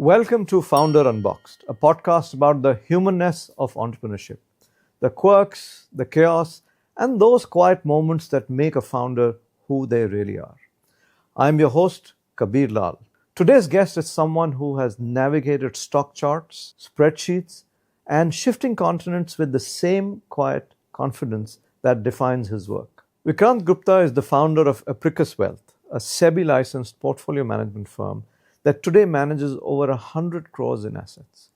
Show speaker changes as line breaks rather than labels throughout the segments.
Welcome to Founder Unboxed, a podcast about the humanness of entrepreneurship, the quirks, the chaos, and those quiet moments that make a founder who they really are. I'm your host, Kabeer. Today's guest is someone who has navigated stock charts, spreadsheets, and shifting continents with the same quiet confidence that defines his work. Vikrant Gupta is the founder of Apricus Wealth, a SEBI-licensed portfolio management firm that today manages over 100 crores in assets.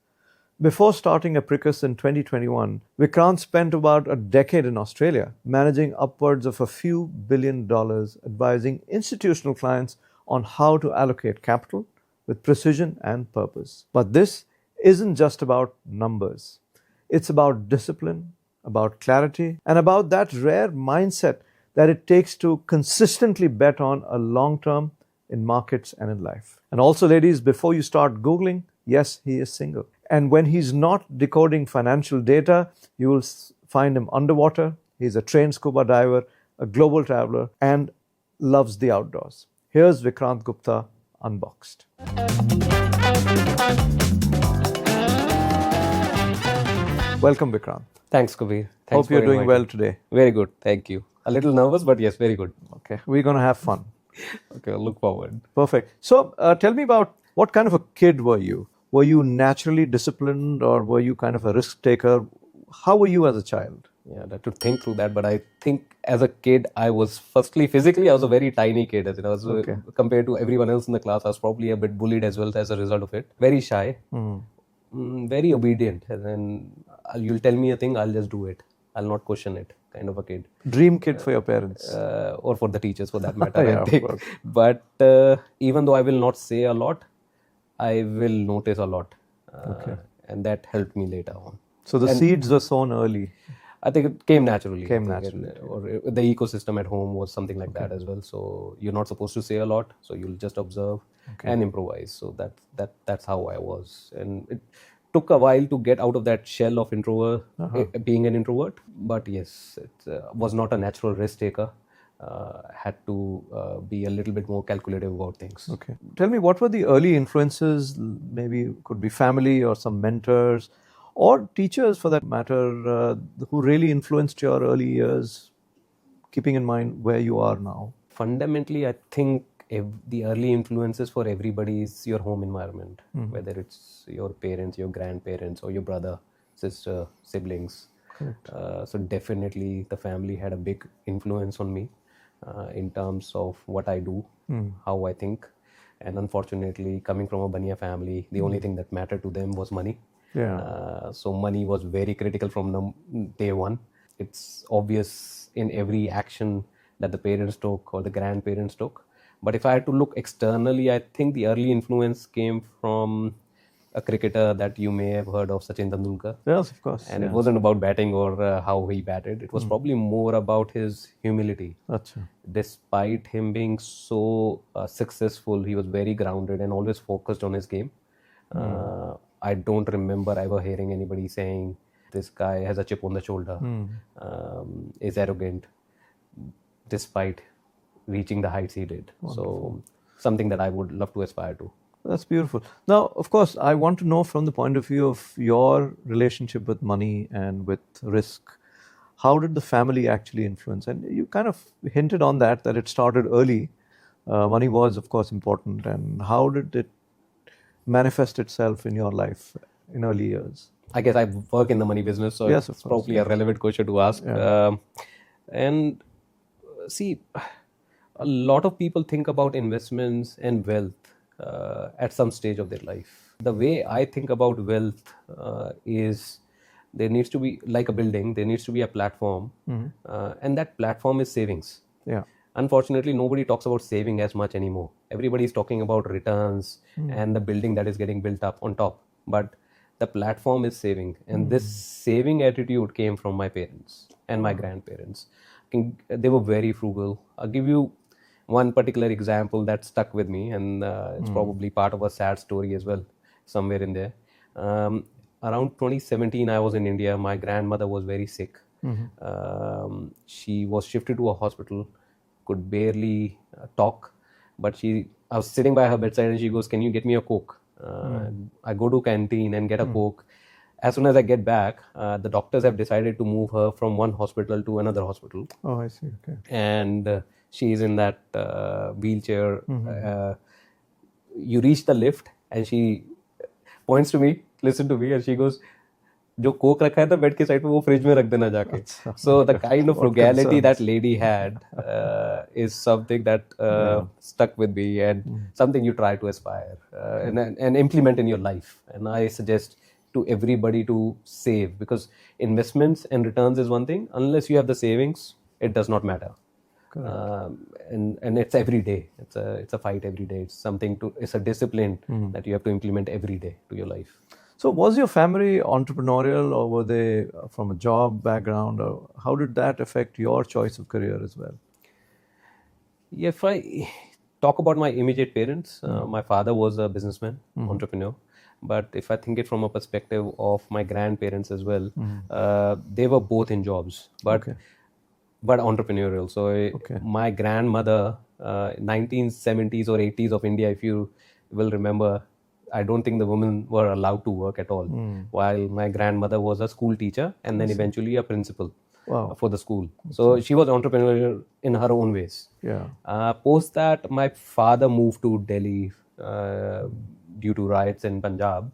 Before starting Apricus in 2021, Vikrant spent about a decade in Australia, managing upwards of a few $1 billion, advising institutional clients on how to allocate capital with precision and purpose. But this isn't just about numbers. It's about discipline, about clarity, and about that rare mindset that it takes to consistently bet on a long-term in markets and in life. And also, ladies, before you start Googling, yes, he is single. And when he's not decoding financial data, you will find him underwater. He's a trained scuba diver, a global traveler, and loves the outdoors. Here's Vikrant Gupta Unboxed. Welcome, Vikrant.
Thanks, Kabeer.
Hope you're doing well today.
Very good, thank you. A little nervous, but yes, very good.
Okay, we're going to have fun.
Okay, I'll look forward.
Perfect. So tell me about what kind of a kid were you? Were you naturally disciplined or were you kind of a risk taker? How were you as a child?
Yeah, I had to think through that, but I think as a kid, I was firstly, physically, I was a very tiny kid. As I was, compared to everyone else in the class, I was probably a bit bullied as well as a result of it. Very shy, very obedient. And then you'll tell me a thing, I'll just do it. I'll not question it, kind of a kid.
Dream kid for your parents.
Or for the teachers for that matter,
Yeah,
I think.
of course.
But even though I will not say a lot, I will notice a lot. And that helped me later on.
So the seeds were sown early.
I think it came naturally. Or the ecosystem at home was something like that as well. So you're not supposed to say a lot. So you'll just observe and improvise. So that's how I was. And it took a while to get out of that shell of introvert, being an introvert. But yes, it was not a natural risk taker. Had to be a little bit more calculative about things.
Okay. Tell me, what were the early influences? Maybe could be family or some mentors or teachers for that matter who really influenced your early years, keeping in mind where you are now?
Fundamentally, I think the early influences for everybody is your home environment, whether it's your parents, your grandparents, or your brother, sister, siblings. So definitely the family had a big influence on me in terms of what I do, how I think. And unfortunately, coming from a baniya family, the only thing that mattered to them was money. So money was very critical from day one. It's obvious in every action that the parents took or the grandparents took. But if I had to look externally, I think the early influence came from a cricketer that you may have heard of, Sachin Tendulkar.
Yes, of course.
And it wasn't about batting or how he batted. It was probably more about his humility. Despite him being so successful, he was very grounded and always focused on his game. I don't remember ever hearing anybody saying, this guy has a chip on the shoulder, is arrogant, despite reaching the heights he did. Wonderful. So something that I would love to aspire to.
That's beautiful. Now, of course, I want to know from the point of view of your relationship with money and with risk, how did the family actually influence? And you kind of hinted on that it started early. Money was, of course, important. And how did it manifest itself in your life in early years?
I guess I work in the money business, so
yes,
it's probably a relevant question to ask. And see, a lot of people think about investments and wealth at some stage of their life. The way I think about wealth is there needs to be, like a building, there needs to be a platform, and that platform is savings. Unfortunately, nobody talks about saving as much anymore. Everybody is talking about returns and the building that is getting built up on top. But the platform is saving. And this saving attitude came from my parents and my grandparents. They were very frugal. I'll give you one particular example that stuck with me, and it's probably part of a sad story as well, somewhere in there. Around 2017, I was in India. My grandmother was very sick. She was shifted to a hospital, could barely talk, but I was sitting by her bedside and she goes, "Can you get me a Coke?" I go to canteen and get a Coke. As soon as I get back, the doctors have decided to move her from one hospital to another hospital.
Oh, I see. Okay.
And she's in that wheelchair. You reach the lift and she points to me, listen to me, and she goes, जो Coke रखा है था bed के side पे वो fridge में रख देना जाके. So the kind of frugality that lady had is something that stuck with me, and something you try to aspire and implement in your life. And I suggest to everybody to save, because investments and returns is one thing. Unless you have the savings, it does not matter. And it's every day. It's a fight every day. It's a discipline that you have to implement every day to your life.
So was your family entrepreneurial, or were they from a job background, or how did that affect your choice of career as well?
If I talk about my immediate parents, my father was a businessman, entrepreneur. But if I think it from a perspective of my grandparents as well, they were both in jobs, but entrepreneurial. So my grandmother, 1970s or 80s of India, if you will remember, I don't think the women were allowed to work at all. While my grandmother was a school teacher and then eventually a principal for the school. So she was entrepreneurial in her own ways. Post that, my father moved to Delhi due to riots in Punjab,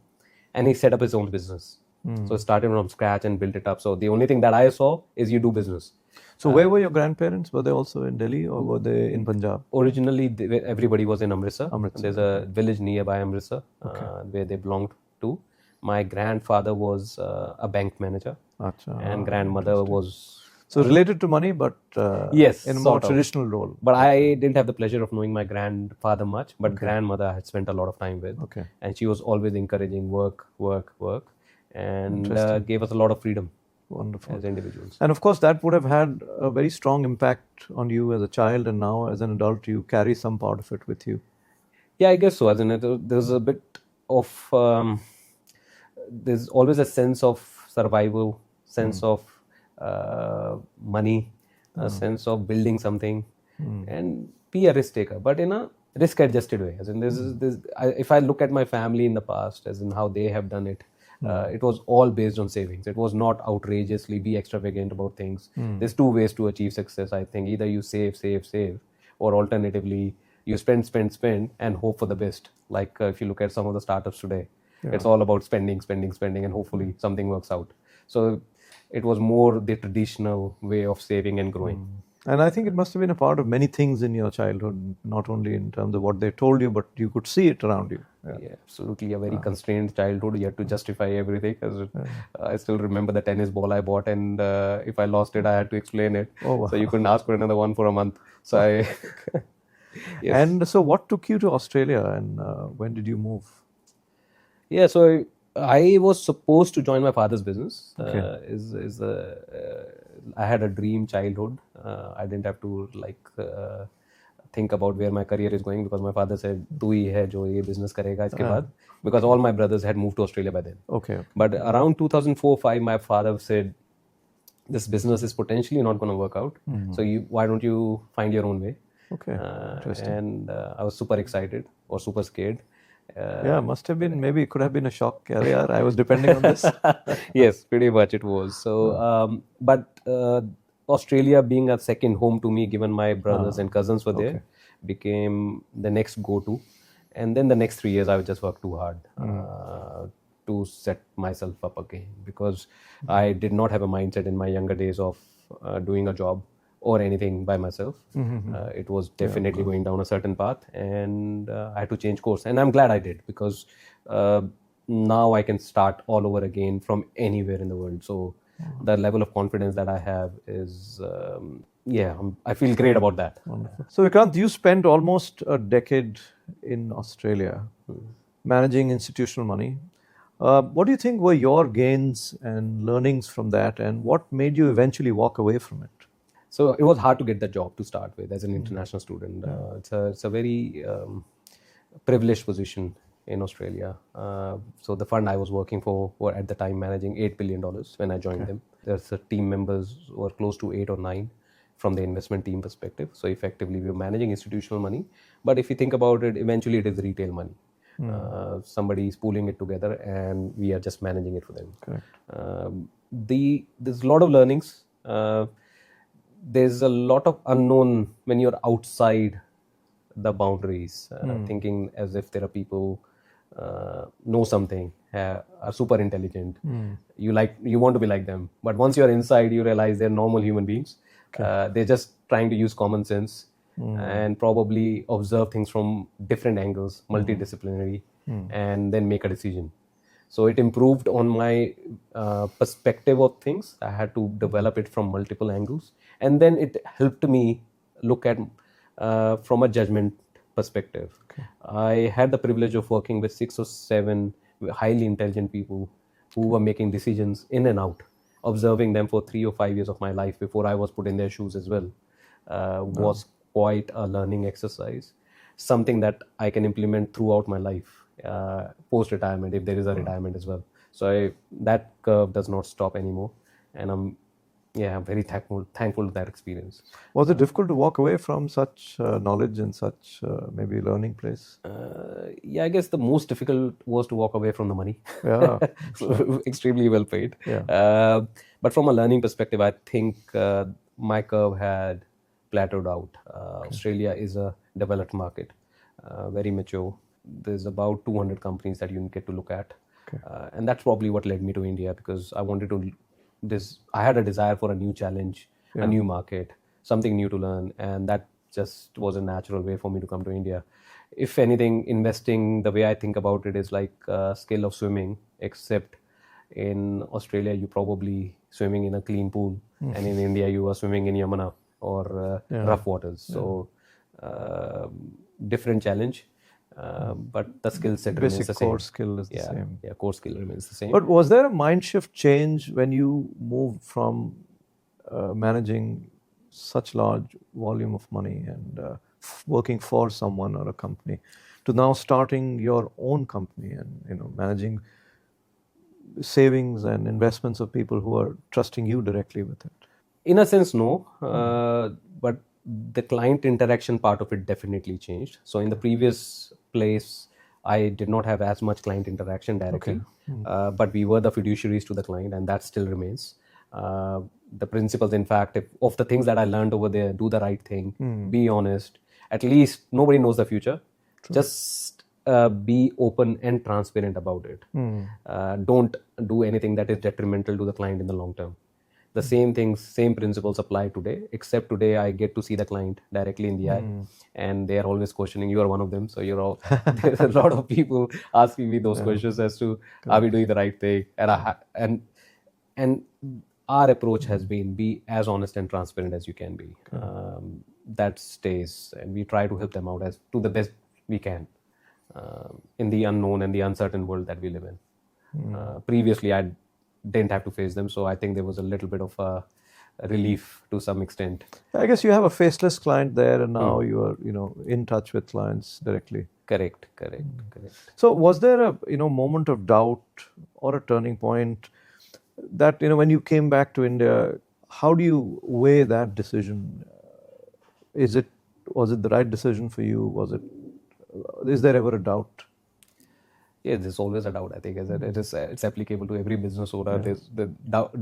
and he set up his own business. So started from scratch and built it up. So the only thing that I saw is you do business.
So where were your grandparents? Were they also in Delhi, or were they in Punjab?
Originally, everybody was in Amritsar. There's a village nearby Amritsar where they belonged to. My grandfather was a bank manager, and grandmother was...
So related to money, but
yes,
in a more traditional role.
But I didn't have the pleasure of knowing my grandfather much, but grandmother I had spent a lot of time with. And she was always encouraging work, and gave us a lot of freedom.
Wonderful.
As individuals.
And of course, that would have had a very strong impact on you as a child, and now as an adult, you carry some part of it with you.
Yeah, I guess so. As in, there's a bit of, there's always a sense of survival, sense of money, a sense of building something, and be a risk taker, but in a risk-adjusted way. As in, if I look at my family in the past, as in how they have done it, it was all based on savings. It was not outrageously be extravagant about things. There's two ways to achieve success, I think. Either you save, or alternatively, you spend, and hope for the best. Like if you look at some of the startups today, it's all about spending, and hopefully something works out. So it was more the traditional way of saving and growing.
And I think it must have been a part of many things in your childhood, not only in terms of what they told you, but you could see it around you.
Yeah, absolutely. A very constrained childhood. You had to justify everything. I still remember the tennis ball I bought, and if I lost it, I had to explain it. So you couldn't ask for another one for a month. So
Yes. And so what took you to Australia, and when did you move?
Yeah, so I was supposed to join my father's business. I had a dream childhood. I didn't have to think about where my career is going, because my father said, "Tu hi hai jo ye business karega iske baad." Because all my brothers had moved to Australia by then. But around 2004-05, my father said, "This business is potentially not going to work out. So why don't you find your own way?" And I was super excited or super scared.
Must have been, maybe it could have been a shock. I was depending on this.
Yes, pretty much it was. So, but Australia being a second home to me, given my brothers and cousins were there, became the next go-to. And then the next 3 years, I would just work too hard to set myself up again, because I did not have a mindset in my younger days of doing a job or anything by myself. It was definitely going down a certain path, and I had to change course. And I'm glad I did, because now I can start all over again from anywhere in the world. So the level of confidence that I have is, I feel great about that.
Wonderful. So Vikrant, you spent almost a decade in Australia managing institutional money. What do you think were your gains and learnings from that, and what made you eventually walk away from it?
So it was hard to get the job to start with as an international student. It's a very privileged position in Australia. So the fund I was working for were at the time managing $8 billion when I joined them. There's team members who were close to 8 or 9 from the investment team perspective. So effectively we were managing institutional money. But if you think about it, eventually it is retail money. Somebody is pooling it together, and we are just managing it for them.
Correct.
There's a lot of learnings. There's a lot of unknown when you're outside the boundaries, thinking as if there are people know something, are super intelligent. You want to be like them, but once you're inside, you realize they're normal human beings. They're just trying to use common sense and probably observe things from different angles, multidisciplinary, and then make a decision. So it improved on my perspective of things. I had to develop it from multiple angles, and then it helped me look at from a judgment perspective. I had the privilege of working with 6 or 7 highly intelligent people who were making decisions in and out. Observing them for 3 or 5 years of my life before I was put in their shoes as well was quite a learning exercise. Something that I can implement throughout my life post-retirement, if there is a retirement as well. So that curve does not stop anymore, and I'm very thankful to that experience.
Was it difficult to walk away from such knowledge in such maybe learning place?
I guess the most difficult was to walk away from the money.
Yeah.
Extremely well paid.
Yeah.
But from a learning perspective, I think my curve had plateaued out. Australia is a developed market, very mature. There's about 200 companies that you get to look at. And that's probably what led me to India, because I had a desire for a new challenge, a new market, something new to learn, and that just was a natural way for me to come to India. If anything, investing, the way I think about it, is like a skill of swimming, except in Australia you're probably swimming in a clean pool, and in India you are swimming in Yamuna or rough waters. So different challenge. But the skill set remains the same.
Core skill is the same.
Yeah, core skill remains the same.
But was there a mind shift change when you moved from managing such large volume of money and working for someone or a company to now starting your own company and managing savings and investments of people who are trusting you directly with it?
In a sense, no. But the client interaction part of it definitely changed. So in the previous place, I did not have as much client interaction directly, but we were the fiduciaries to the client, and that still remains. The principles, in fact, of the things that I learned over there: do the right thing, be honest. At least nobody knows the future. True. Just be open and transparent about it. Don't do anything that is detrimental to the client in the long term. The same things, same principles apply today, except today I get to see the client directly in the eye, and they are always questioning. You are one of them, so there's a lot of people asking me those questions as to are we doing the right thing, and our approach has been be as honest and transparent as you can be. That stays, and we try to help them out as to the best we can in the unknown and the uncertain world that we live in. Previously, I didn't have to face them, so I think there was a little bit of a relief to some extent.
I guess you have a faceless client there, and now you are in touch with clients directly.
Correct.
So was there a moment of doubt or a turning point that when you came back to India? How do you weigh that decision? Was it the right decision for you? Is there ever a doubt?
Yeah, there's always a doubt. I think it's applicable to every business owner. The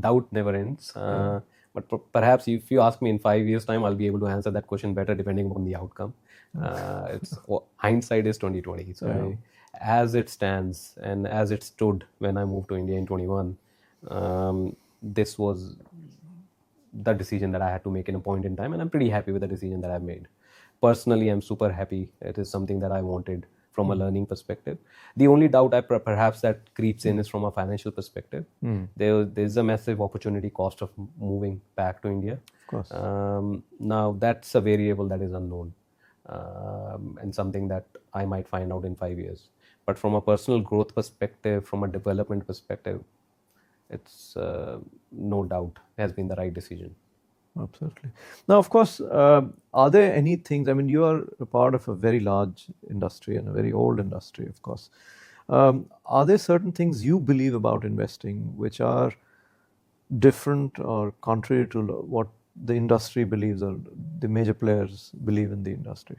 doubt never ends. But perhaps if you ask me in 5 years' time, I'll be able to answer that question better depending on the outcome. Hindsight is 20/20. So as it stands and as it stood when I moved to India in 21, this was the decision that I had to make in a point in time, and I'm pretty happy with the decision that I've made. Personally, I'm super happy. It is something that I wanted from a learning perspective. The only doubt perhaps that creeps in is from a financial perspective. There's a massive opportunity cost of moving back to India.
Of course.
Now that's a variable that is unknown, and something that I might find out in 5 years. But from a personal growth perspective, from a development perspective, it's no doubt has been the right decision.
Absolutely. Now, of course, are there any things, you are a part of a very large industry and a very old industry, of course. Are there certain things you believe about investing which are different or contrary to what the industry believes or the major players believe in the industry?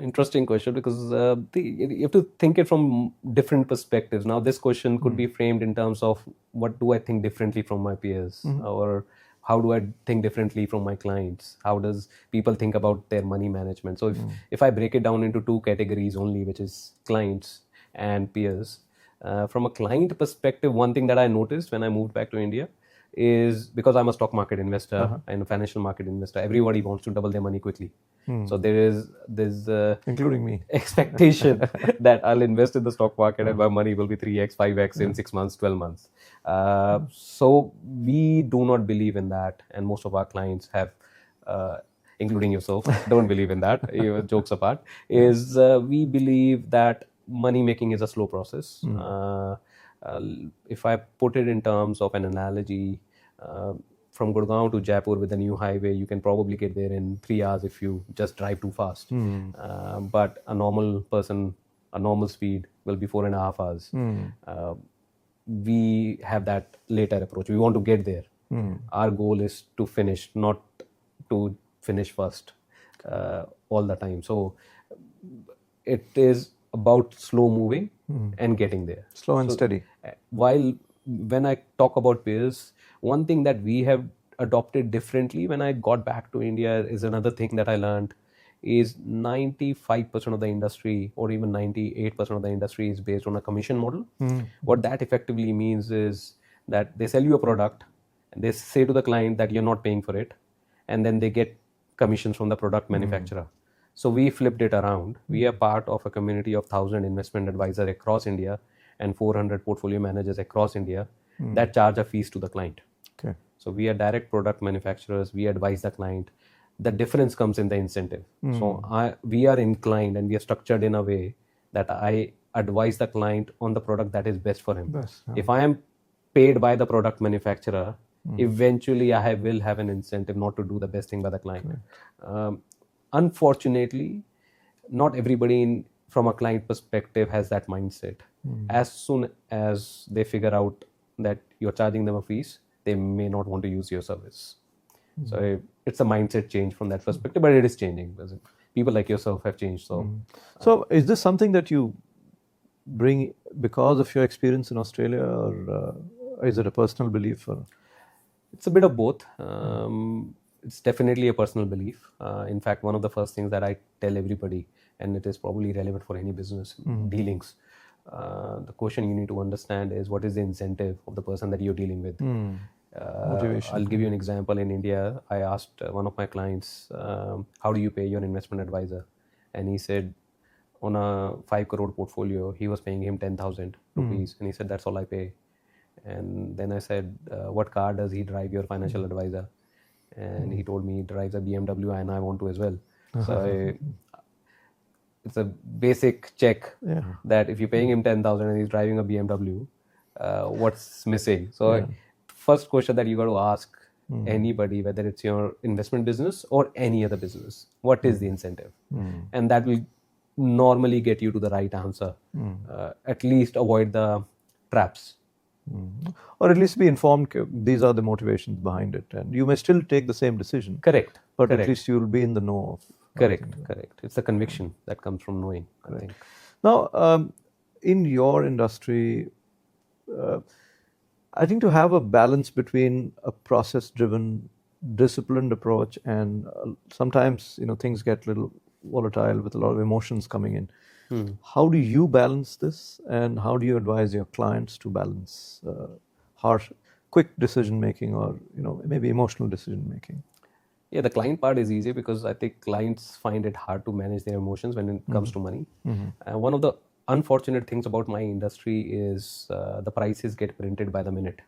Interesting question, because you have to think it from different perspectives. Now, this question could be framed in terms of what do I think differently from my peers, or how do I think differently from my clients? How does people think about their money management? So, if I break it down into two categories only, which is clients and peers, from a client perspective, one thing that I noticed when I moved back to India is, because I'm a stock market investor and a financial market investor, everybody wants to double their money quickly. So there is this
including me,
expectation that I'll invest in the stock market and my money will be 3x, 5x in 6 months, 12 months. So we do not believe in that, and most of our clients have, including yourself, don't believe in that. Jokes apart, is we believe that money making is a slow process. If I put it in terms of an analogy, from Gurgaon to Jaipur with a new highway, you can probably get there in 3 hours if you just drive too fast. But a normal person, a normal speed will be 4.5 hours. We have that later approach. We want to get there. Our goal is to finish, not to finish first all the time. So it is about slow moving and getting there.
Slow and steady.
While when I talk about peers, one thing that we have adopted differently when I got back to India is another thing that I learned is 95% of the industry, or even 98% of the industry, is based on a commission model. What that effectively means is that they sell you a product and they say to the client that you're not paying for it, and then they get commissions from the product manufacturer. So we flipped it around. We are part of a community of 1,000 investment advisors across India and 400 portfolio managers across India that charge a fees to the client.
Okay.
So we are direct product manufacturers. We advise the client. The difference comes in the incentive. So we are inclined and we are structured in a way that I advise the client on the product that is best for him. If I am paid by the product manufacturer, eventually I will have an incentive not to do the best thing by the client. Unfortunately, not everybody from a client perspective has that mindset. As soon as they figure out that you're charging them a fees, they may not want to use your service. So it's a mindset change from that perspective, but it is changing. People like yourself have changed.
So is this something that you bring because of your experience in Australia, or is it a personal belief?
It's a bit of both. It's definitely a personal belief. In fact, one of the first things that I tell everybody, and it is probably relevant for any business dealings, the question you need to understand is, what is the incentive of the person that you're dealing with? Motivation. I'll give you an example. In India, I asked one of my clients, how do you pay your investment advisor? And he said, on a 5 crore portfolio, he was paying him 10,000 rupees. And he said, that's all I pay. And then I said, what car does he drive, your financial advisor? And he told me he drives a BMW, and I want to as well. So it's a basic check that if you're paying him 10,000 and he's driving a BMW, what's missing? So first question that you got to ask anybody, whether it's your investment business or any other business, what is the incentive? And that will normally get you to the right answer. At least avoid the traps.
Or at least be informed these are the motivations behind it, and you may still take the same decision.
Correct.
But at least you will be in the know of.
Correct. It's the conviction that comes from knowing, I think.
Now, in your industry, I think to have a balance between a process-driven, disciplined approach, and sometimes things get a little volatile with a lot of emotions coming in. How do you balance this, and how do you advise your clients to balance harsh, quick decision making, or maybe emotional decision making?
Yeah, the client part is easy because I think clients find it hard to manage their emotions when it comes to money. One of the unfortunate things about my industry is the prices get printed by the minute.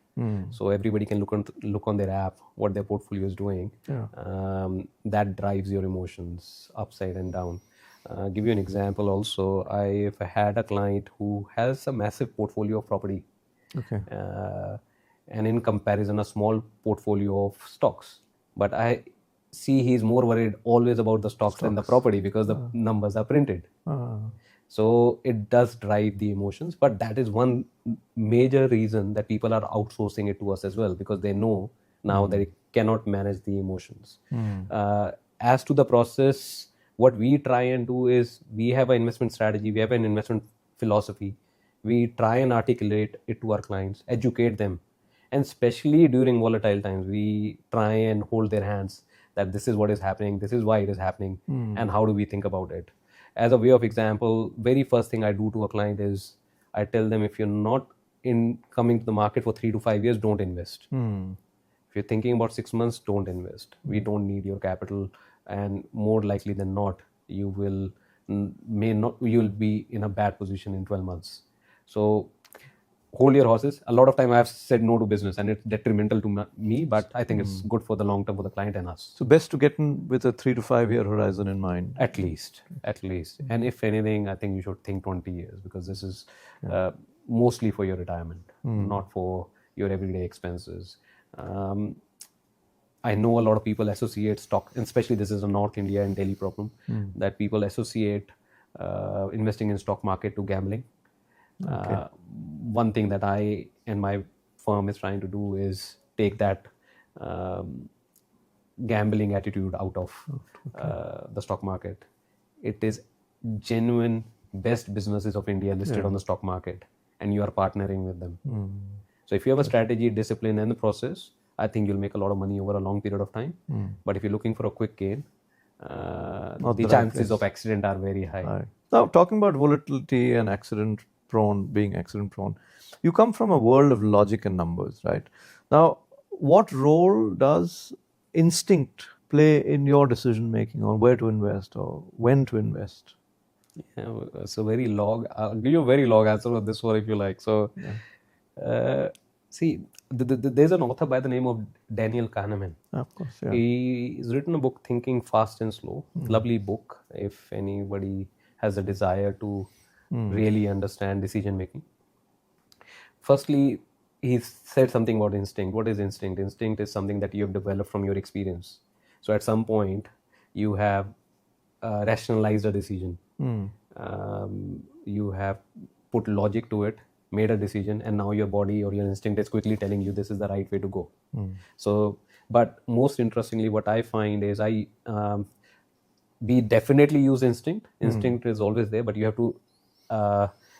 So everybody can look on their app what their portfolio is doing. That drives your emotions upside and down. Give you an example also. I've had a client who has a massive portfolio of property. And in comparison, a small portfolio of stocks. But I see he's more worried always about the stocks than the property because the numbers are printed. So it does drive the emotions, but that is one major reason that people are outsourcing it to us as well, because they know now that it cannot manage the emotions. As to the process, what we try and do is we have an investment strategy, we have an investment philosophy. We try and articulate it to our clients, educate them, and especially during volatile times, we try and hold their hands that this is what is happening, this is why it is happening, and how do we think about it. As a way of example, very first thing I do to a client is I tell them, if you're not in coming to the market for 3 to 5 years, don't invest. If you're thinking about 6 months, don't invest. We don't need your capital, and more likely than not, you will you'll be in a bad position in 12 months. So hold your horses. A lot of time I've said no to business and it's detrimental to me, but I think it's good for the long term for the client and us.
So best to get in with a 3 to 5 year horizon in mind.
At least. And if anything, I think you should think 20 years, because this is mostly for your retirement, not for your everyday expenses. I know a lot of people associate stock, and especially this is a North India and Delhi problem, that people associate investing in stock market to gambling. One thing that I and my firm is trying to do is take that gambling attitude out of the stock market. It is genuine best businesses of India listed on the stock market, and you are partnering with them. So if you have a strategy, discipline, and the process, I think you'll make a lot of money over a long period of time. But if you're looking for a quick gain, the chances of accident are very high.
Right. Now, talking about volatility and being accident prone, you come from a world of logic and numbers, right? Now, what role does instinct play in your decision making on where to invest or when to invest?
Yeah, so I'll give you a very long answer on this one if you like. So, see, there's an author by the name of Daniel Kahneman.
Of course, yeah.
He's written a book, Thinking Fast and Slow. Lovely book if anybody has a desire to really understand decision making. Firstly, he said something about instinct. What is instinct? Instinct is something that you have developed from your experience. So at some point, you have rationalized a decision. You have put logic to it, made a decision, and now your body or your instinct is quickly telling you this is the right way to go. So, but most interestingly, what I find is we definitely use instinct. Instinct is always there, but you have to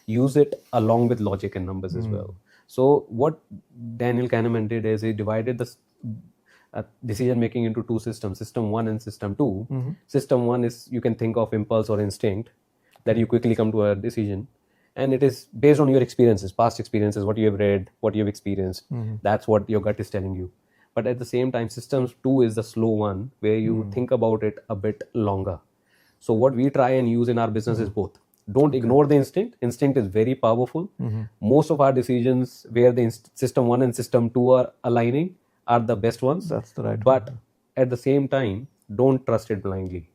use it along with logic and numbers as well. So what Daniel Kahneman did is he divided the decision making into two systems, system 1 and system 2. System 1 is, you can think of impulse or instinct, that you quickly come to a decision, and it is based on your experiences, past experiences, what you have read, what you have experienced. That's what your gut is telling you. But at the same time, system 2 is the slow one, where you think about it a bit longer. So what we try and use in our business is both. Don't ignore the instinct. Instinct is very powerful. Most of our decisions where the system 1 and system 2 are aligning are the best ones.
That's the right
But
one.
at the same time, don't trust it blindly,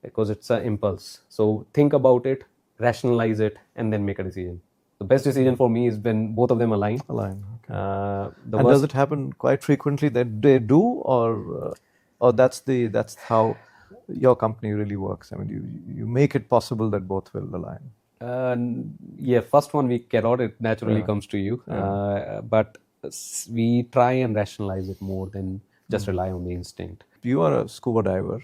because it's an impulse. So think about it, rationalize it, and then make a decision. The best decision for me is when both of them align.
Okay.
And
does it happen quite frequently that they do, or that's how your company really works? I mean, you make it possible that both will align.
First one we cannot. It naturally comes to you. But we try and rationalize it more than just rely on the instinct.
You are a scuba diver,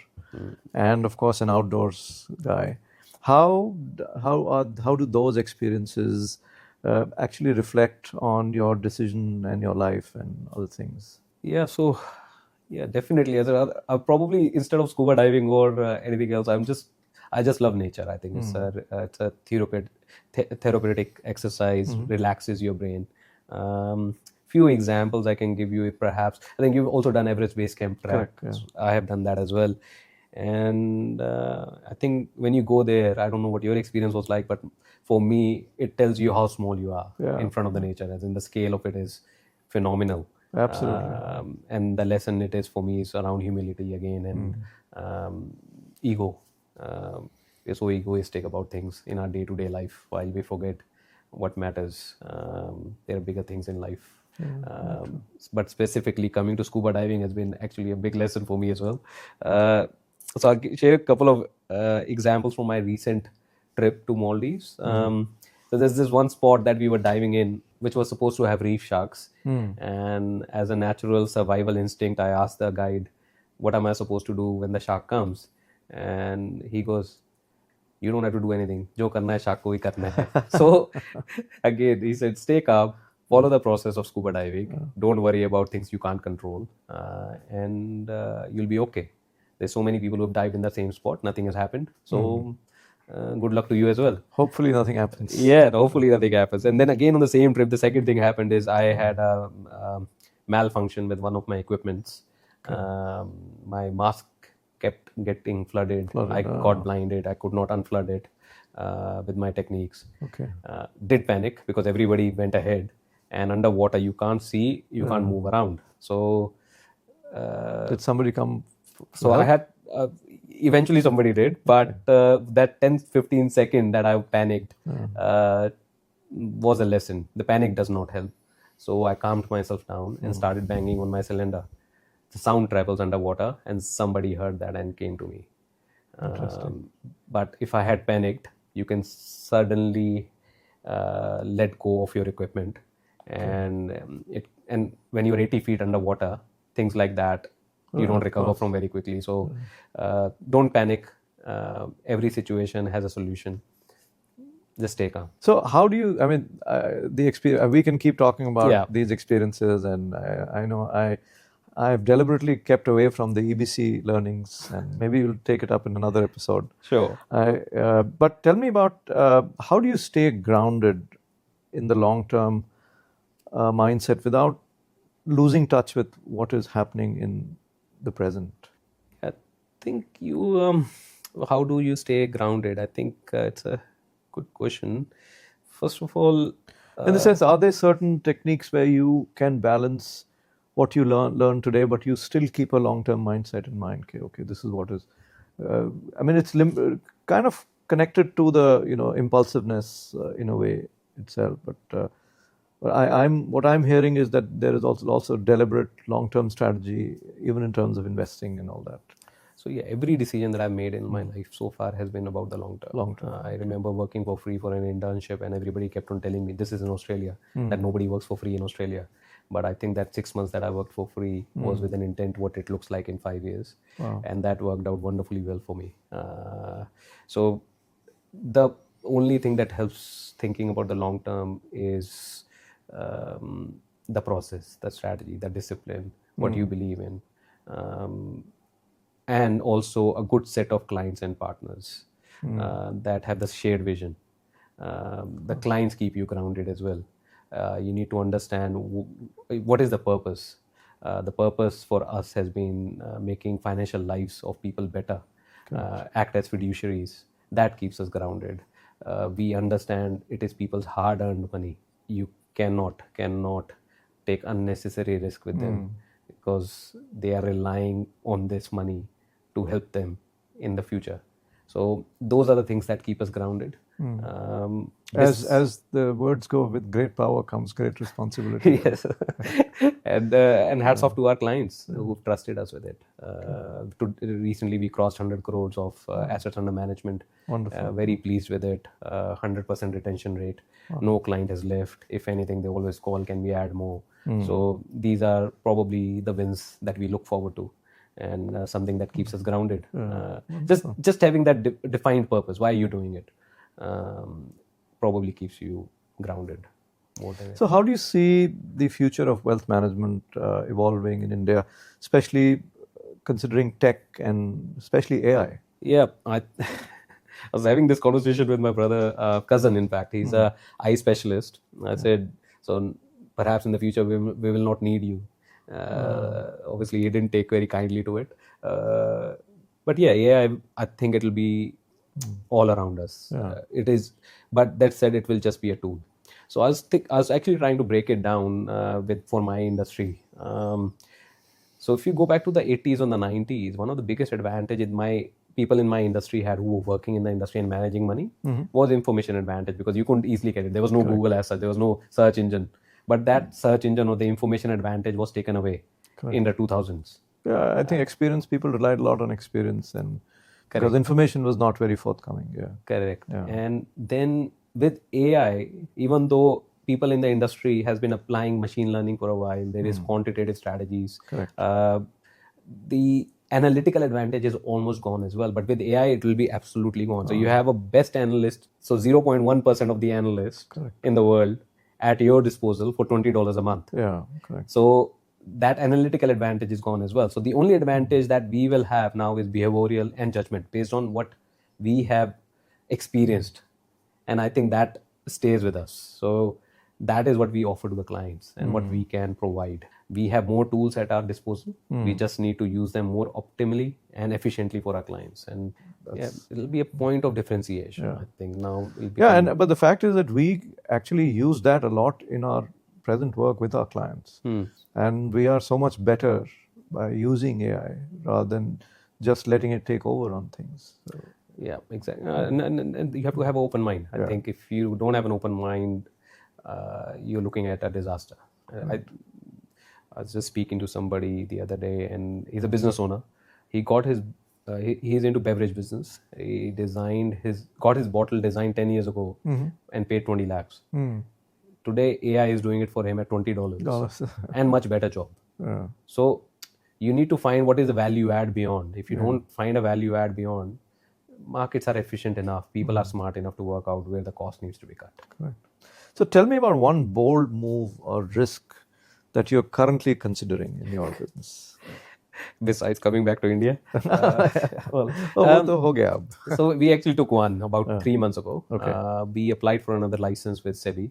and of course an outdoors guy. How do those experiences actually reflect on your decision and your life and other things?
Yeah, so definitely. I'll probably, instead of scuba diving or anything else, I just love nature. I think it's a therapeutic exercise, relaxes your brain. Few examples I can give you, perhaps. I think you've also done Everest Base Camp track.
Correct, yeah.
So I have done that as well. And I think when you go there, I don't know what your experience was like, but for me, it tells you how small you are in front of the nature, as in the scale of it is phenomenal.
Absolutely.
And the lesson it is for me is around humility again, and ego. We're so egoistic about things in our day-to-day life, while we forget what matters. There are bigger things in life. But specifically coming to scuba diving has been actually a big lesson for me as well. So I'll share a couple of examples from my recent trip to Maldives. So there's this one spot that we were diving in, which was supposed to have reef sharks. And as a natural survival instinct, I asked the guide, what am I supposed to do when the shark comes? And he goes, you don't have to do anything. Jo karna hai, shark ko hi karna hai. So again, he said, stay calm, follow the process of scuba diving. Don't worry about things you can't control, and you'll be okay. There's so many people who have dived in the same spot. Nothing has happened. So good luck to you as well.
Hopefully nothing happens.
Yeah, hopefully nothing happens. And then again on the same trip, the second thing happened is I had a malfunction with one of my equipments. My mask kept getting flooded. I got blinded. I could not unflood it with my techniques.
Okay.
Did panic because everybody went ahead, and underwater you can't see, you can't move around. So
Did somebody come?
so I had eventually somebody did, but that 10-15 second that I panicked was a lesson. The panic does not help. So I calmed myself down and started banging on my cylinder. The sound travels underwater, and somebody heard that and came to me. But if I had panicked, you can suddenly let go of your equipment, and and when you're 80 feet underwater, things like that you don't recover from very quickly. So don't panic. Every situation has a solution. Just stay calm.
So how do you? I mean, the experience. We can keep talking about these experiences, and I know I've deliberately kept away from the EBC learnings, and maybe we'll take it up in another episode.
Sure.
But tell me about how do you stay grounded in the long-term mindset without losing touch with what is happening in the present?
I think you. How do you stay grounded? I think it's a good question. First of all,
in the sense, are there certain techniques where you can balance what you learn today, but you still keep a long-term mindset in mind? Okay, this is what is. I mean, it's kind of connected to the impulsiveness in a way itself. But what I'm hearing is that there is also deliberate long-term strategy, even in terms of investing and all that.
So yeah, every decision that I've made in my life so far has been about the long term.
Long term.
I remember working for free for an internship, and everybody kept on telling me this is in Australia, that nobody works for free in Australia. But I think that 6 months that I worked for free was with an intent what it looks like in 5 years.
Wow.
And that worked out wonderfully well for me. So the only thing that helps thinking about the long term is the process, the strategy, the discipline, what you believe in. And also a good set of clients and partners that have the shared vision. The clients keep you grounded as well. You need to understand what is the purpose. The purpose for us has been making financial lives of people better, act as fiduciaries. That keeps us grounded. We understand it is people's hard-earned money. You cannot take unnecessary risk with them, because they are relying on this money to help them in the future. So those are the things that keep us grounded.
As the words go, with great power comes great responsibility.
Yes. And hats off to our clients who've trusted us with it. Recently we crossed 100 crores of assets under management.
Wonderful.
Very pleased with it. 100% retention rate. No client has left. If anything, they always call, can we add more? So these are probably the wins that we look forward to, and something that keeps us grounded. Just having that defined purpose. Why are you doing it? Probably keeps you grounded more than.
So how do you see the future of wealth management evolving in India, especially considering tech and especially AI?
Yeah, I was having this conversation with my brother, cousin in fact. He's a eye specialist. I said, so perhaps in the future we will not need you. Obviously he didn't take very kindly to it. But yeah, AI, I think it'll be all around us. It is, but that said, it will just be a tool. So I was actually trying to break it down for my industry. So if you go back to the 80s or the 90s, one of the biggest advantages people in my industry had, who were working in the industry and managing money, was information advantage, because you couldn't easily get it. There was no Google as such. There was no search engine. But that search engine or the information advantage was taken away in the 2000s.
Yeah, I think experienced people relied a lot on experience, and because information was not very forthcoming. Yeah.
Correct. Yeah. And then with AI, even though people in the industry has been applying machine learning for a while, there is quantitative strategies.
Correct.
The analytical advantage is almost gone as well. But with AI, it will be absolutely gone. So you have a best analyst, so 0.1% of the analysts in the world at your disposal for $20 a month.
Yeah, correct.
So that analytical advantage is gone as well. So the only advantage that we will have now is behavioral and judgment based on what we have experienced. And I think that stays with us. So that is what we offer to the clients and what we can provide. We have more tools at our disposal. We just need to use them more optimally and efficiently for our clients. And it'll be a point of differentiation, I think. Now,
but the fact is that we actually use that a lot in our present work with our clients. And we are so much better by using AI rather than just letting it take over on things. So.
Yeah, exactly. And you have to have an open mind. I think if you don't have an open mind, you're looking at a disaster. I was just speaking to somebody the other day, and he's a business owner. He got his, he's into beverage business. He got his bottle designed 10 years ago and paid 20 lakhs. Today, AI is doing it for him at $20 and much better job. So you need to find what is the value add beyond. If you don't find a value add beyond, markets are efficient enough. People are smart enough to work out where the cost needs to be cut.
Correct. So tell me about one bold move or risk that you're currently considering in your business.
Besides coming back to India? So we actually took one about 3 months ago. We applied for another license with SEBI.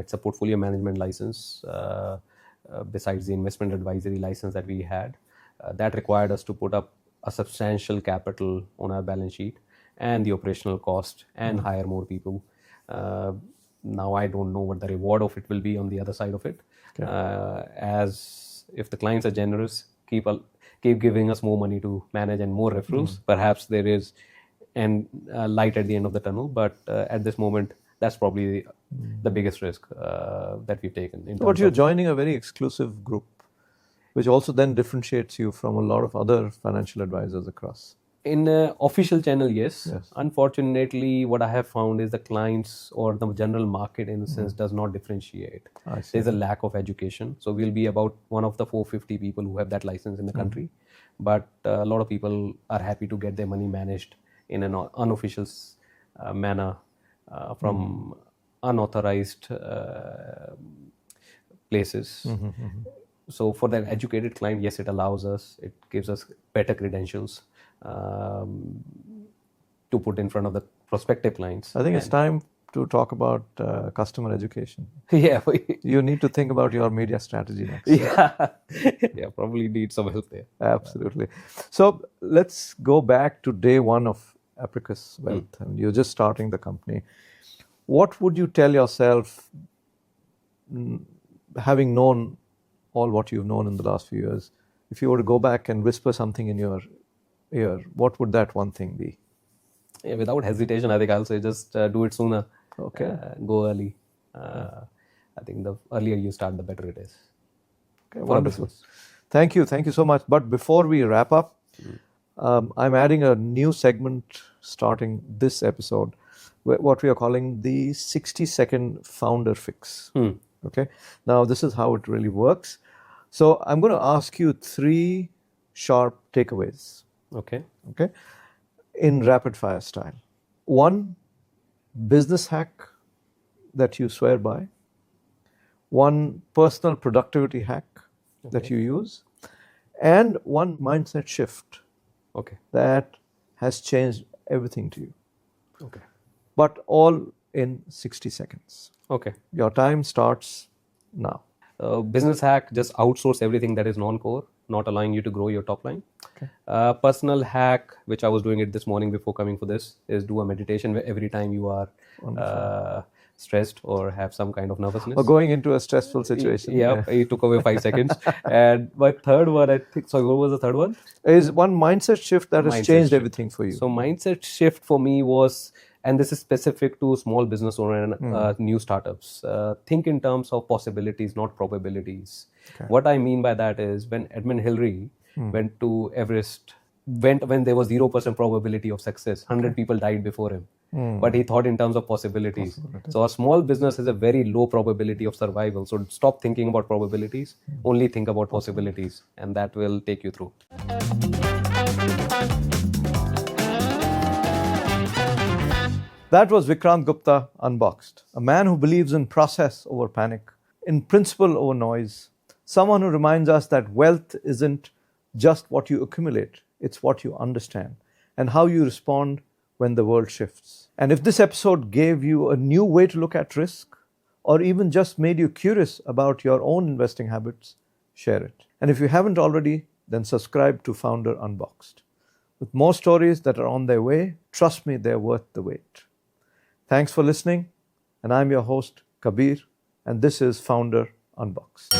It's a portfolio management license. Besides the investment advisory license that we had, that required us to put up a substantial capital on our balance sheet and the operational cost and hire more people. Now I don't know what the reward of it will be on the other side of it. As if the clients are generous, keep giving us more money to manage and more referrals, perhaps there is light at the end of the tunnel. But at this moment, that's probably the biggest risk that we've taken.
But you're joining a very exclusive group, which also then differentiates you from a lot of other financial advisors across.
In official channel, yes. Unfortunately, what I have found is the clients or the general market, in a sense, does not differentiate. There's a lack of education. So we'll be about one of the 450 people who have that license in the country. But a lot of people are happy to get their money managed in an unofficial manner from unauthorized places. So for that educated client, yes, it allows us, it gives us better credentials to put in front of the prospective clients.
I think it's time to talk about customer education.
Yeah.
You need to think about your media strategy next.
Yeah, probably need some help there.
Absolutely. So let's go back to day one of Apricus Wealth. And you're just starting the company. What would you tell yourself, having known all what you've known in the last few years, if you were to go back and whisper something in your ear, what would that one thing be?
Yeah, without hesitation, I think I'll say just do it sooner. Go early. I think the earlier you start, the better it is.
Wonderful. Thank you so much. But before we wrap up, I'm adding a new segment starting this episode, what we are calling the 60-second founder fix. Okay. Now, this is how it really works. So I'm going to ask you 3 sharp takeaways. Okay. In rapid fire style. 1 business hack that you swear by. 1 personal productivity hack that you use. And 1 mindset shift that has changed everything to you. But all in 60 seconds. Your time starts now.
Business hack, just outsource everything that is non-core, not allowing you to grow your top line. Personal hack, which I was doing it this morning before coming for this, is do a meditation every time you are stressed or have some kind of nervousness.
Or going into a stressful situation.
Yeah, it took away 5 seconds. And my third one, I think, sorry, what was the third one?
Is 1 mindset shift that has changed everything for you.
So mindset shift for me was, and this is specific to small business owner and new startups, think in terms of possibilities, not probabilities. What I mean by that is when Edmund Hillary went to Everest, when there was 0% probability of success, 100 people died before him. But he thought in terms of possibilities. So a small business has a very low probability of survival. So stop thinking about probabilities, only think about possibilities, and that will take you through.
That was Vikrant Gupta Unboxed, a man who believes in process over panic, in principle over noise, someone who reminds us that wealth isn't just what you accumulate, it's what you understand and how you respond when the world shifts. And if this episode gave you a new way to look at risk, or even just made you curious about your own investing habits, share it. And if you haven't already, then subscribe to Founder Unboxed. With more stories that are on their way, trust me, they're worth the wait. Thanks for listening, and I'm your host, Kabeer, and this is Founder Unboxed.